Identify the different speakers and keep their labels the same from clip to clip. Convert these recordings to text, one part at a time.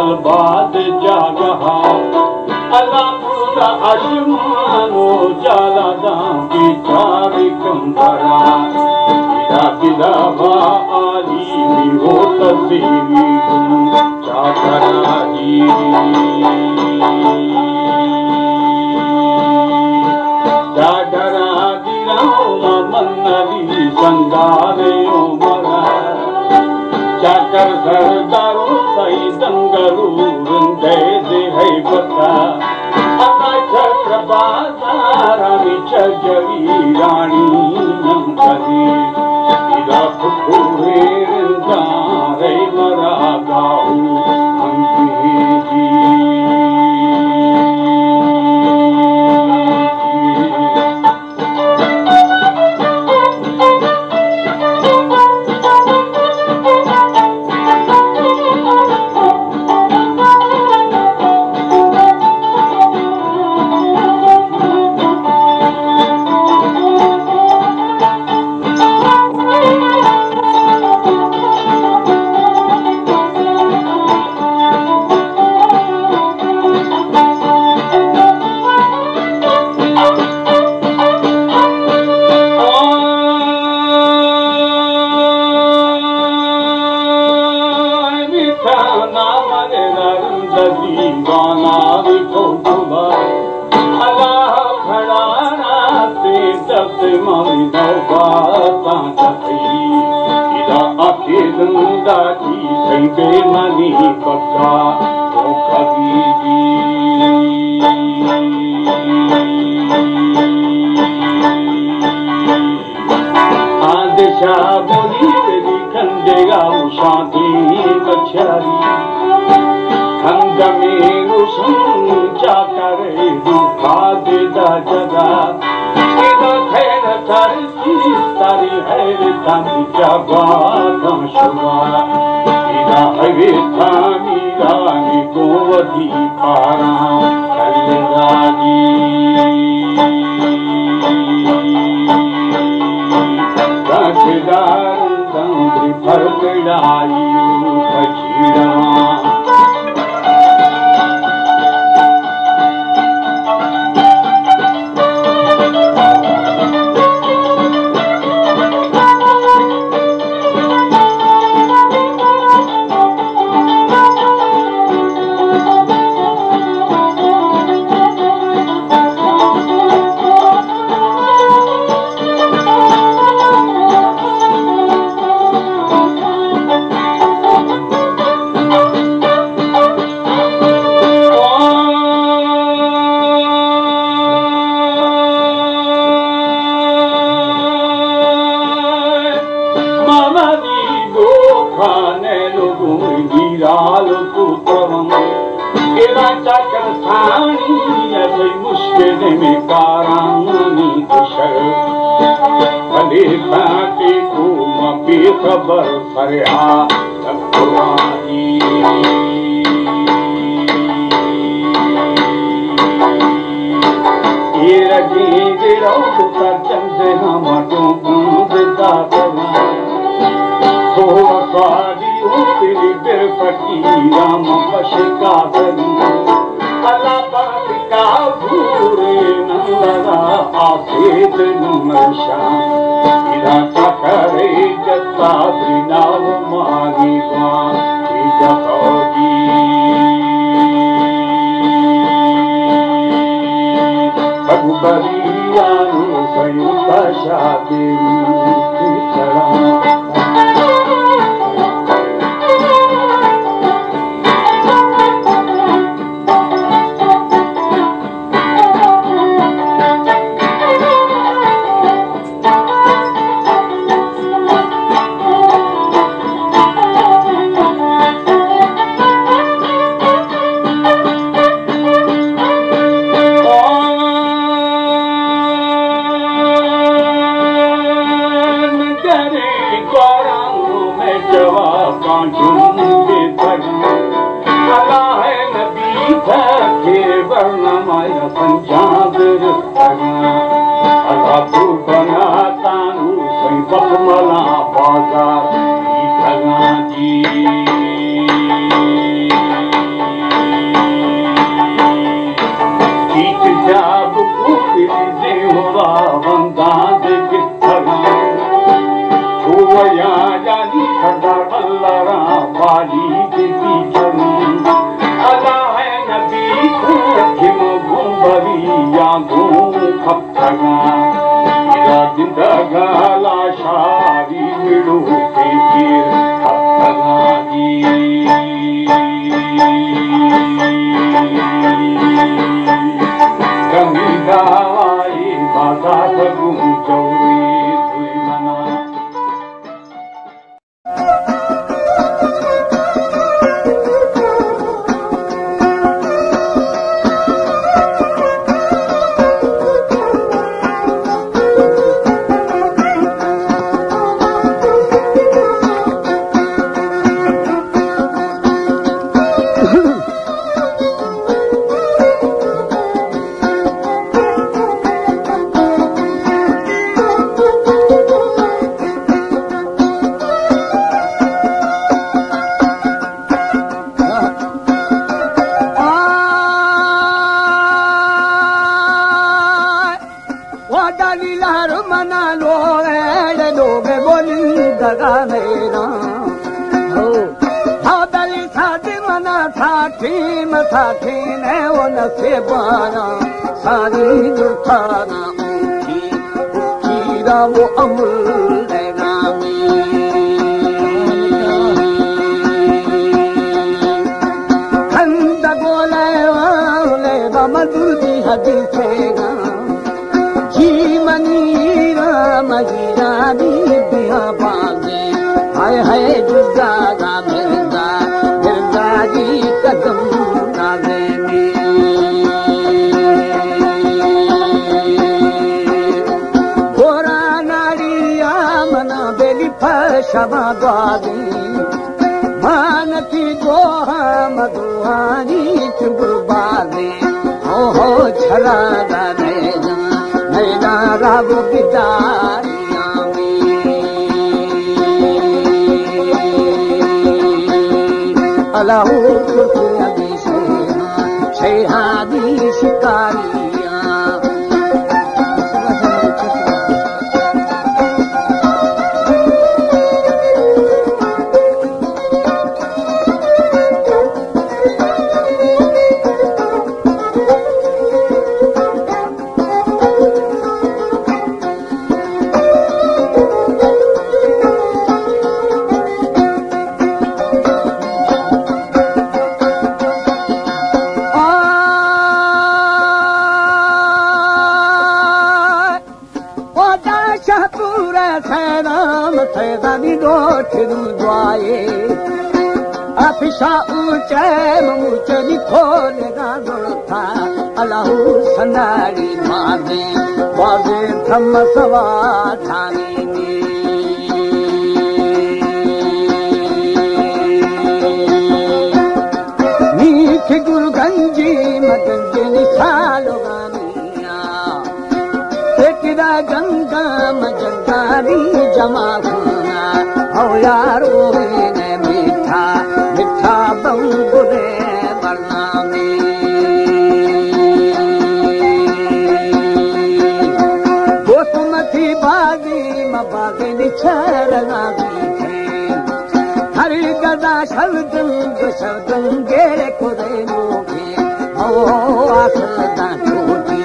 Speaker 1: अलबाद जागहा अल्लाह आसमानो जाला दांगी चारी कंबरा बिदा आली हो तसीरी चाकरा जी चाकरा दिराओ मन्नरी संगारे उमरा चाकर सरदारो सही दंगरू रंगे दे है बता अता चक्र बाजारानी चजरी रानी नंगरी इदा फुकुरे रंगारे मरा गाऊ अंगी बेमनी पक्का तो कभी आदिशा बोली तेरी खंडेगा शांति बचारी खंड में रुसंचा करे दुखा देदा जगा इधर खैर तरसी तारी है तानी जगा शुभा हरे थानी रानी गोवती पारा कल्याणी रखदार तंत्री फरकड़ाई पछीड़ा खबर फरिया पुरानी ये रजी गिरो कर चंदे हम टूंदा करना थोड़ा सारी तेरी बिर फकीरा मशका करना अल्लाह पाक का भूरे नंदरा आफिद नमशा इरा करे जता बिनाव मानी की जहोगी भगवरिया नु संयुक्ता शादी चढ़ा दांद किथरा छुवया जानी खड़ा अल्लाह वाली दीदी चली अला है नबी को किम गुंबरी या गो खपरा इरा जिंदगा ला शारी मिलू के पीर खपरा जी गंगाई बाधा बगू चौरी दुईमना सारी दुर्खाना उठी वो अमूल नामी खंड गोले वाले मधुरी हदीसेगा जी मनी राम जी रानी बिहा बाजे हाय हाय जुदा मिर्जा मिर्जा जी कदम नाजे शमा द्वादी मानती गोहा मधुहानी चुगबादी हो छला नैना राग बिदारियामी अलाहू कुर्ती शेहादी शिकारिया अफिशा ऊंचे मुझे खोलेगा था अलाहू सनारी मादे बाजे थम सवा ठानी मीठ गुरगंजी मगंजी निशालो गानिया तेरा गंगा मजंगारी जमा खुना हो यारो ने मीठा मीठा बंगुरे बरनामी गोसमती बागी मबागे निछरना थे हर गदा शब्दं गेरे खुदे मोगे हो आसदा टूटी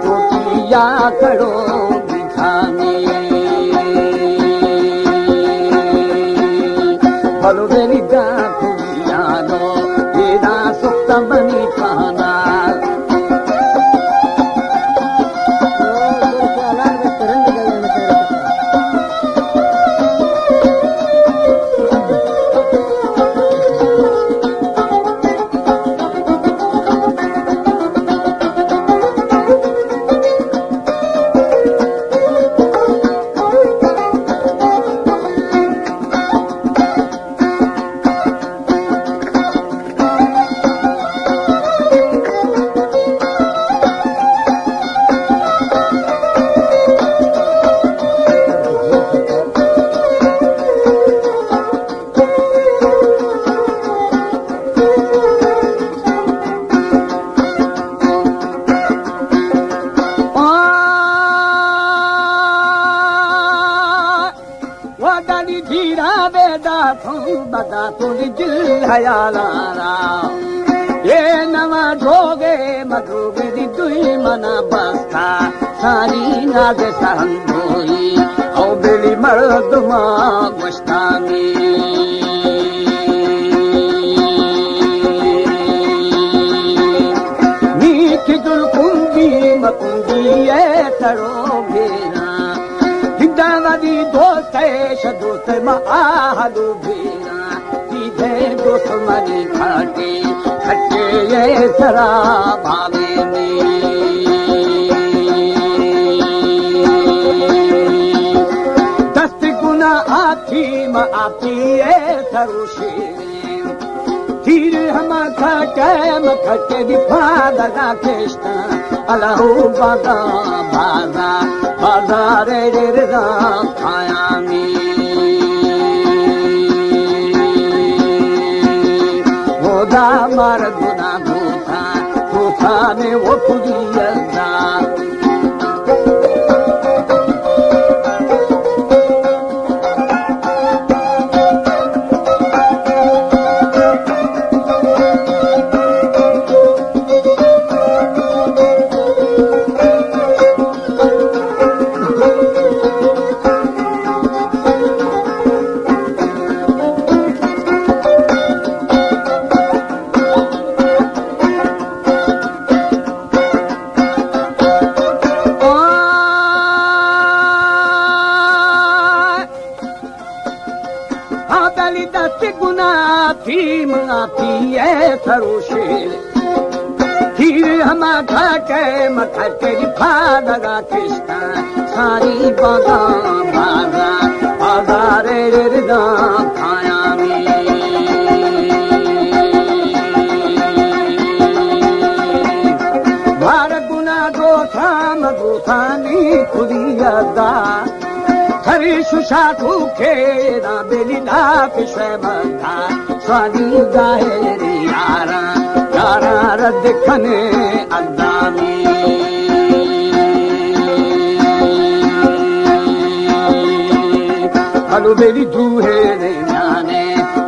Speaker 1: टूटी या करो बिठानी बलुवेली गानो वेदा सुप्त बनी पाना दादी धीरा बेदा थो बदा तुझी दिल हयालारा ये नवा ढोगे मधुगे दी तुई मना बस्ता सारी नाज सहंदोई औ बेली मर्दमा गुस्तानी मीठी दुल कुंगी मकुंगी ये तरो भेरा हिंदावादी दोस्त दोस्त मा आहलू भेरा सीधे दोस्त मनी खाटे खट्टे ये सरा भावे में दस्त गुना आती मा आती ये सरुषे तीर हम खटे दिफा कृष्ण अलाहू बागा बाजा बाजा रे रे रे खाया होदा मार गुना भूखा भूखा ने वो खुदिया खीर हम खटे मखटे फादगा कृष्ण सारी बागा बागा बागा रे रे रे खाया भार गुना गोथाम गोथानी खुदिया हरी सुषा खूखे ना बेली ना पिछे बंधा स्वादी गाहे रे यारा यारा रद खने अदामी हलो बेली दूहे रे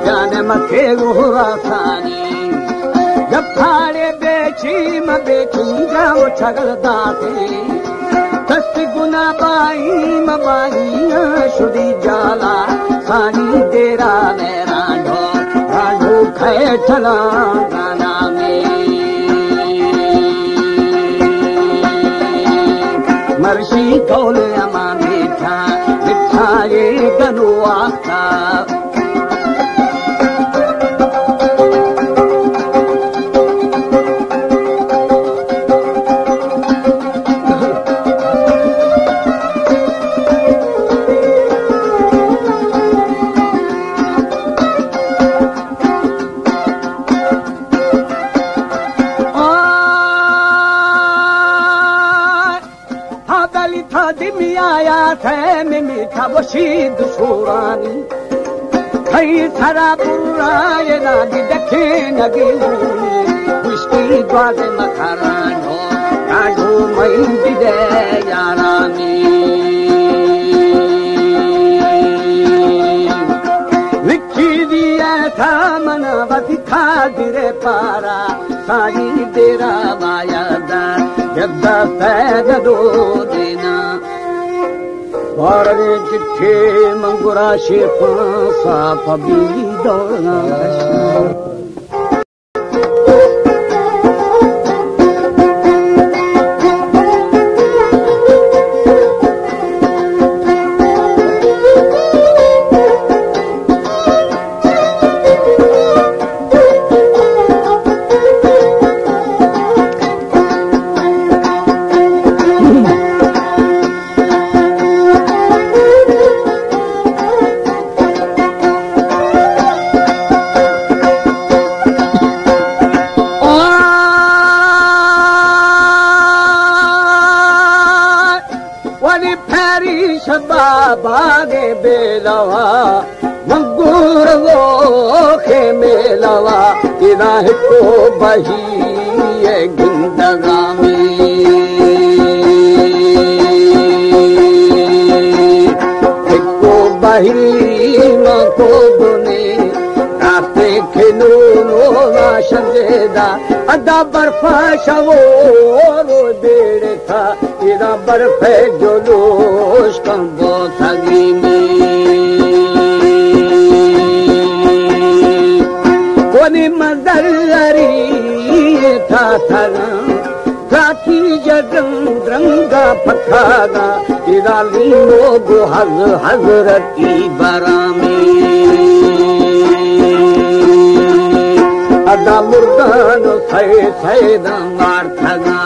Speaker 1: जाने मथे गोरा सानी जब फाड़े बेची म बेची जाओ छगल दाते दस्त गुना बाई मबाई शुदी जाला सानी तेरा ने रांढो रांढो खे ठला गाना में मर्शी कौल अमा मीठा मिठा ये गनो आखा मीठा वशीद सोरानी खई सारा बुराए नागी दखे नगी उसकी द्वारे मखरानो काढो मई दिदे यारानी लिखी दिया था मनावती खादिरे पारा सारी तेरा मायादा जद्दा पैद दो देना वारे चिट्ठे मंगुरा शेफ साफ बीली दौड़ना बागे बेलवा मंगूर वो खे मेलवा तेरा को बही ये गिंदगामी को रही न को दुने रास्ते के नो ना शजेदा अदा बर्फा शवो रो बेड़े था इरा बर्फ जो लोश कंबो थगी में कोनी मदरी था थगा साथी जगं रंगा पठागा इरा लीनो गो हजरती बरामे अदा मुर्दान सै दंगार थगा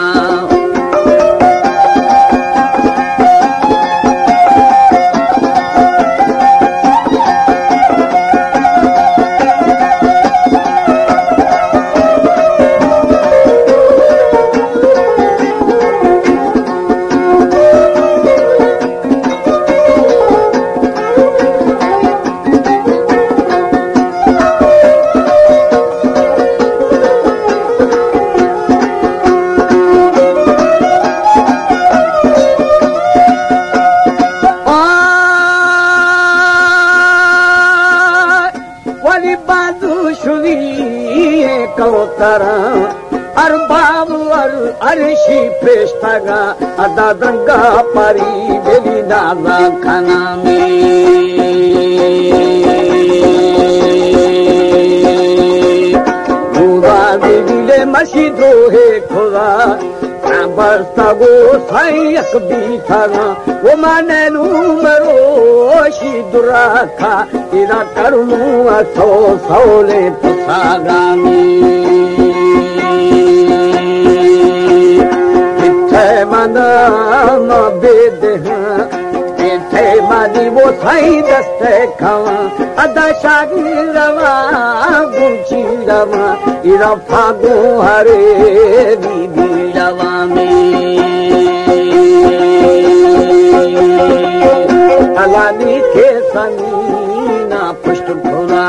Speaker 1: अर्शी पेशगा अदा दंगा परी बेली नाला खाना में खुदा दिले मशीदो है खुदा बरसा गो साई अकबी थाना वो माने नू मरो शीदुरा खा इरा करूँ असो सौले पसागा में मना बेद थे मानी वो साई दस्ते खावा अदा शागी रवा गुची रवा इरा फागो हरे दीदी रवा में अलानी के सनी ना पुष्ट भोला